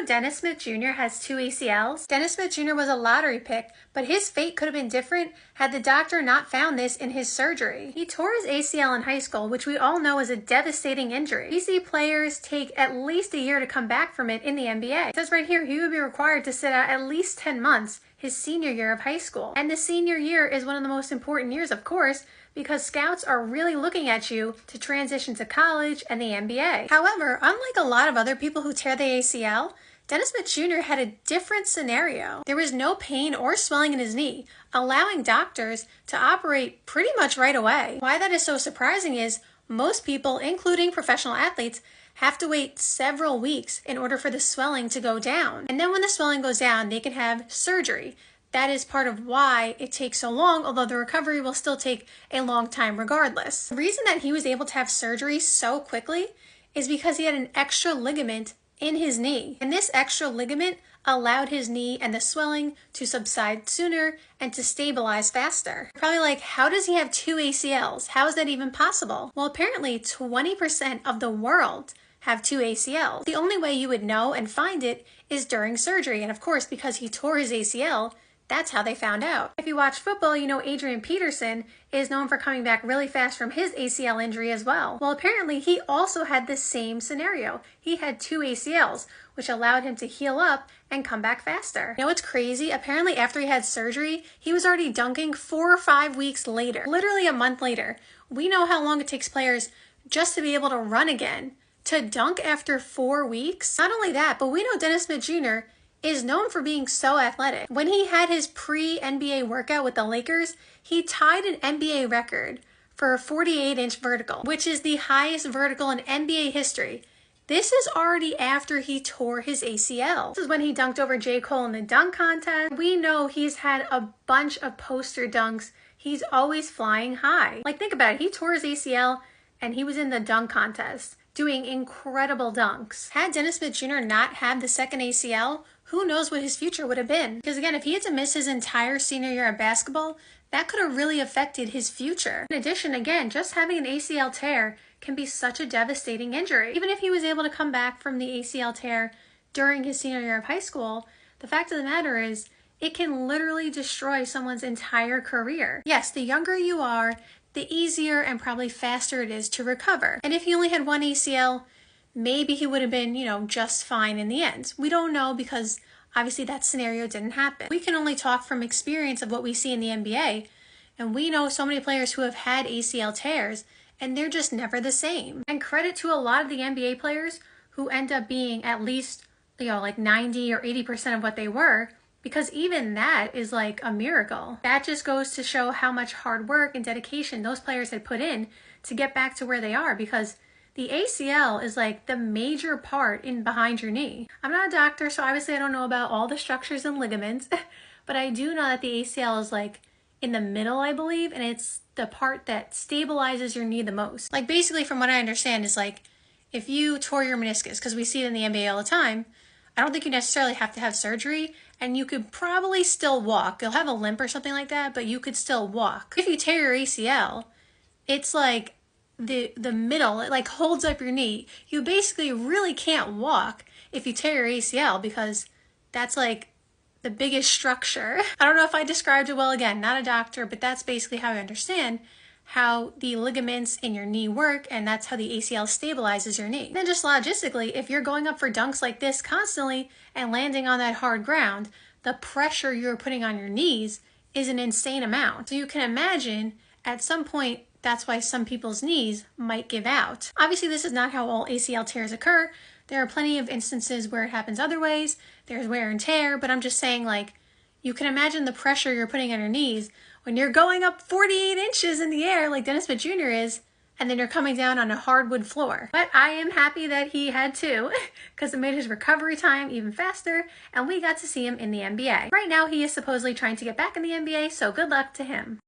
Dennis Smith Jr. has 2 ACLs? Dennis Smith Jr. was a lottery pick, but his fate could have been different had the doctor not found this in his surgery. He tore his ACL in high school, which we all know is a devastating injury. We see players take at least a year to come back from it in the NBA. It says right here he would be required to sit out at least 10 months his senior year of high school. And the senior year is one of the most important years, of course, because scouts are really looking at you to transition to college and the NBA. However, unlike a lot of other people who tear the ACL, Dennis Smith Jr. had a different scenario. There was no pain or swelling in his knee, allowing doctors to operate pretty much right away. Why that is so surprising is most people, including professional athletes, have to wait several weeks in order for the swelling to go down. And then when the swelling goes down, they can have surgery. That is part of why it takes so long, although the recovery will still take a long time regardless. The reason that he was able to have surgery so quickly is because he had an extra ligament in his knee. And this extra ligament allowed his knee and the swelling to subside sooner and to stabilize faster. You're probably like, how does he have 2 ACLs? How is that even possible? Well, apparently 20% of the world have 2 ACLs. The only way you would know and find it is during surgery. And of course, because he tore his ACL, that's how they found out. If you watch football, you know Adrian Peterson is known for coming back really fast from his ACL injury as well. Well, apparently he also had the same scenario. He had 2 ACLs, which allowed him to heal up and come back faster. You know what's crazy? Apparently after he had surgery, he was already dunking 4 or 5 weeks later, literally a month later. We know how long it takes players just to be able to run again. To dunk after 4 weeks? Not only that, but we know Dennis Smith Jr. is known for being so athletic. When he had his pre-NBA workout with the Lakers, he tied an NBA record for a 48-inch vertical, which is the highest vertical in NBA history. This is already after he tore his ACL. This is when he dunked over J. Cole in the dunk contest. We know he's had a bunch of poster dunks. He's always flying high. Like, think about it. He tore his ACL and he was in the dunk contest doing incredible dunks. Had Dennis Smith Jr. not had the second ACL, who knows what his future would have been? Because again, if he had to miss his entire senior year of basketball, that could have really affected his future. In addition, again, just having an ACL tear can be such a devastating injury. Even if he was able to come back from the ACL tear during his senior year of high school, the fact of the matter is, it can literally destroy someone's entire career. Yes, the younger you are, the easier and probably faster it is to recover. And if he only had 1 ACL, maybe he would have been, just fine in the end. We don't know because obviously that scenario didn't happen. We can only talk from experience of what we see in the NBA. And we know so many players who have had ACL tears and they're just never the same. And credit to a lot of the NBA players who end up being at least, like 90 or 80% of what they were, because even that is like a miracle. That just goes to show how much hard work and dedication those players had put in to get back to where they are, because the ACL is like the major part in behind your knee. I'm not a doctor, so obviously I don't know about all the structures and ligaments, but I do know that the ACL is like in the middle, I believe, and it's the part that stabilizes your knee the most. Like basically from what I understand is like if you tore your meniscus, because we see it in the NBA all the time, I don't think you necessarily have to have surgery, and you could probably still walk. You'll have a limp or something like that, but you could still walk. If you tear your ACL, it's like the middle, it like holds up your knee. You basically really can't walk if you tear your ACL because that's like the biggest structure. I don't know if I described it well, again, not a doctor, but that's basically how I understand how the ligaments in your knee work, and that's how the ACL stabilizes your knee. And then just logistically, if you're going up for dunks like this constantly and landing on that hard ground, the pressure you're putting on your knees is an insane amount. So you can imagine at some point, that's why some people's knees might give out. Obviously, this is not how all ACL tears occur. There are plenty of instances where it happens other ways. There's wear and tear, but I'm just saying, like, you can imagine the pressure you're putting on your knees when you're going up 48 inches in the air like Dennis Smith Jr. is, and then you're coming down on a hardwood floor. But I am happy that he had 2 because it made his recovery time even faster, and we got to see him in the NBA. Right now, he is supposedly trying to get back in the NBA, so good luck to him.